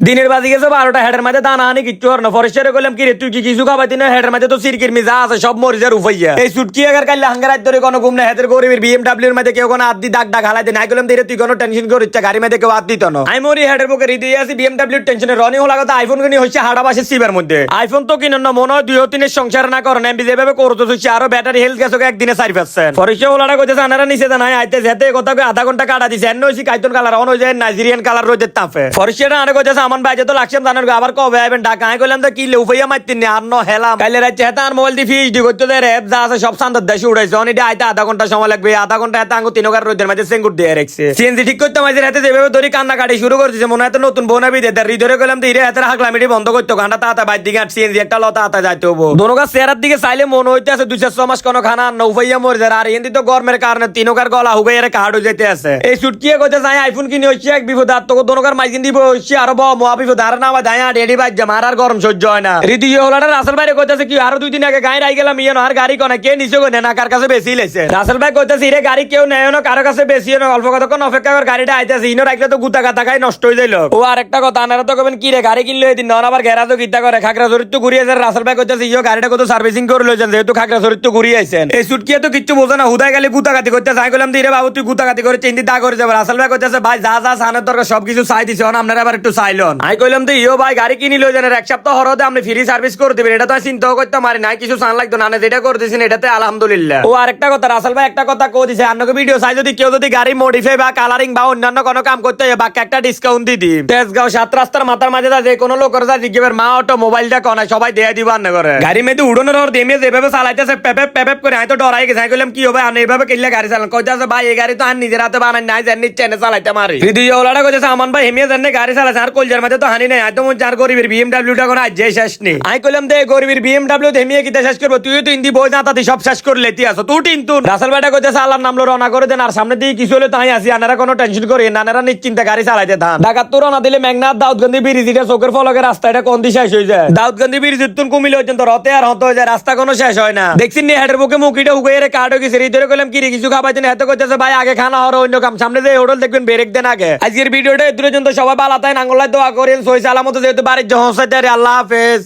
দিনের বাজি গেছে 12টা, হেডের মাঝে দানা আনি কিচ্ছু হর না। ফরেস্টারে কইলাম কি রে তুই কি কিছু খাবাইতি না, হেডের মাঝে তো সিরকির মিজা আছে সব মরিজার উফাইয়া। এই সুটকি আগার কাইলে হাঙ্গার ধরে কোনো ঘুম না, হেদের গরিবের BMW এর মধ্যে কেউ কোনো আদি দাগ দাগ হালাই দেন। কইলাম দিরে তুই কোনো টেনশন করিস না, গাড়ি মধ্যে কেউ আদ দিত না। আমি মরি হেডের বুকে হৃদয় আছি BMW এর টেনশনে। রনি হলা কথা আইফোন কিনি হইছে হাড়াবাসের সিবার মধ্যে। আইফোন তো কিনুন না, মনে হয় 2-3 সংসার না করেন। এমবি যেভাবে করতে হচ্ছে আরো ব্যাটারি হেলথ গেছে একদিনে 4%। ফরেস্টার হলাটা কইতেছে আনারা নিচে জানাই আইতে যেতে কথা কই আধা ঘন্টা কাটা দিছে। এন্ন হইছি কাইতন কালার অন হই যায় নাইজেরিয়ান কালার রোদের তাপে। ফরেস্টার আরে কইতেছে আমান বাইজে তো লাগছে জানার আবার কবে আইবেন ঢাকা। আমি কইলাম তো কি লউফাইয়া মারতিন না আর ন হেলাম কাইলে রাতে হেতা আর মোবাইল দি ফিডি করতে দে র‍্যাপ যা আছে সব সান্দার দেশে উড়াইছে। অনি ডি আইতে আধা ঘন্টা সময় লাগবে। আধা ঘন্টা এত আঙ্গু তিনগার রোদের মধ্যে সেঙ্গুর দিয়ে রাখছে। সিএনজি ঠিক করতে মাঝে রাতে যেভাবে ধরি কান্না কাটি শুরু করতেছে মনে হয় তো নতুন বোনাবি দে। হৃদয় কইলাম তো ইরে হাতের হাকলামিটি বন্ধ করতে ঘন্টা তাতা বাইর দিকে সিএনজি একটা লতা আতা যাইতে হবো। দোনোগা চেহারার দিকে চাইলে মনে হইতেছে 2-4 মাস কোনো খানা নৌফাইয়া মরে যায়। আর এন্দি তো গরমের কারণে তিনগার গলা হুগাইয়ারে কাহাড় হয়ে যেতে আছে। এই সুটকিয়ে কইতে যায় আইফোন কিনে হইছে এক বিপদ আর তো দোনোগার মাইকিন দিব হইছে আরো মহা বিপদ। আর না আমার দায়া ডেডি বাজ যা মারার গরম সহ্য হয় না। হৃদয় হলাটা রাসেল ভাই কইতেছে কি আরো 2 দিন আগে গায়ে রাই গেলাম ইয়ে আর গাড়ি কোনা কে নিছে গো না কার কাছে বেশি লাইছে। রাসেল ভাই কইতেছে ইরে গাড়ি কেউ নেয় না কারো কাছে বেশি না অল্প কতক্ষণ অপেক্ষা করে গাড়িটা আইতাছে ইনো রাখলে তো গুতা গাতা খাই নষ্ট হয়ে যাইল। ও আর একটা কথা আনারা তো কবেন কি রে গাড়ি কিনলে এদিন না আবার গ্যারাজও গিতা করে খাগড়াছড়ি তো ঘুরিয়ে যায়। রাসেল ভাই কইতেছে ইয়ো গাড়িটা কত সার্ভিসিং করে লইছেন যেহেতু খাগড়াছড়ি তো ঘুরিয়ে আইছেন। এই সুটকিয়ে তো কিচ্ছু বোঝে না হুদাই গেলে গুতাগাতি করতে যাই কইলাম দিরে বাবু তুই গুতাগাতি করে চিন্তি দা করে যাবে। রাসেল ভাই কইতেছে ভাই যা যা সানের দরকার সবকিছু চাই দিছে অন আপনারা আবার একটু চাইলন। আমি কইলাম তো ইয়ো ভাই গাড়ি কিনি লই জানেন এক সপ্তাহ হরদে আপনি ফ্রি সার্ভিস করে দিবেন এটা তো চিন্তাও করতে পারি না। কিছু সান লাগতো না যেটা করে দিছেন এটাতে আলহামদুলিল্লাহ। ও আরেকটা কথা রাসেল ভাই একটা কথা কই দিছে আপনাকে ভিডিও চাই যদি কেউ যদি গাড়ি মডিফাই বা কালারিং বা অন্যান্য কোনো কাম করতে হয় বাকি একটা ডিসকাউন্ট দি দিই। তেজগাঁও 7 রাস্তার মাথার মাঝে যে কোনো লোকের যা জিজ্ঞেস মা অটো মোবাইলটা কোনা সবাই দেয়া দিবা না করে গাড়ি মেয়েতে উড়নের ওর দেমিয়ে যেভাবে চালাইতেছে পেপেপ পেপেপ করে আমি তো ডরাই গেছে। আমি কইলাম কি হবে আমি এইভাবে কিনলে গাড়ি চালান কইতাছে ভাই এই গাড়ি তো আর নিজের হাতে বানাই নাই জানি চেনে চালাইতে মারি। হৃদয় ওলাটা কইতাছে আমান ভাই হেমিয়ে জানে গাড়ি চালাছে আর কলজার মাঝে তো হানি নাই আই তো মন চার গরিবের BMW টা কোন আজ যে শেষ নেই। আমি কইলাম দে গরিবের BMW হেমিয়ে কিতে শেষ করব তুই তো ইন্দি বই না তাতে সব শেষ করে লেতি আছো তুই টিনতুন। রাসেল ভাইটা কইতাছে আল্লাহর নাম লো রওনা করে দেন আর সামনে দিয়ে কিছু হলে তাই আসি আনারা কোনো টেনশন করি না আনারা নিশ্চিন্তে গাড়ি চালাইতে থান। ঢাকা তো রওনা দিলে মেঘনাথ দাউদগঞ্জি ব্রিজ এটা চোখের ফলকের রাস্তা এটা কোন দিশায় হয়ে যায়। দাউদগঞ্জি ব্রিজ তুন কুমিলে হইতেন তো রতে আর হতে হয়ে যায় রাস্তা কোনো শেষ হয় না। দেখছিন নি হেডের বুকে মুখিটা হুগাইরে কাট হয়ে গেছে। হৃদয় কইলাম কি রে কিছু খাবাইতেন এত কইতাছে ভাই আগে খানা হর অন্য কাম সামনে যে হোটেল দেখবেন ব্রেক দেন আগে। আজকের ভিডিওটা দূরে জন্য সবাই ভালো থাকেন আঙ্গুলায় দোয়া করেন সই সালামত যেহেতু বাড়ির জহসাইতে আল্লাহ হাফেজ।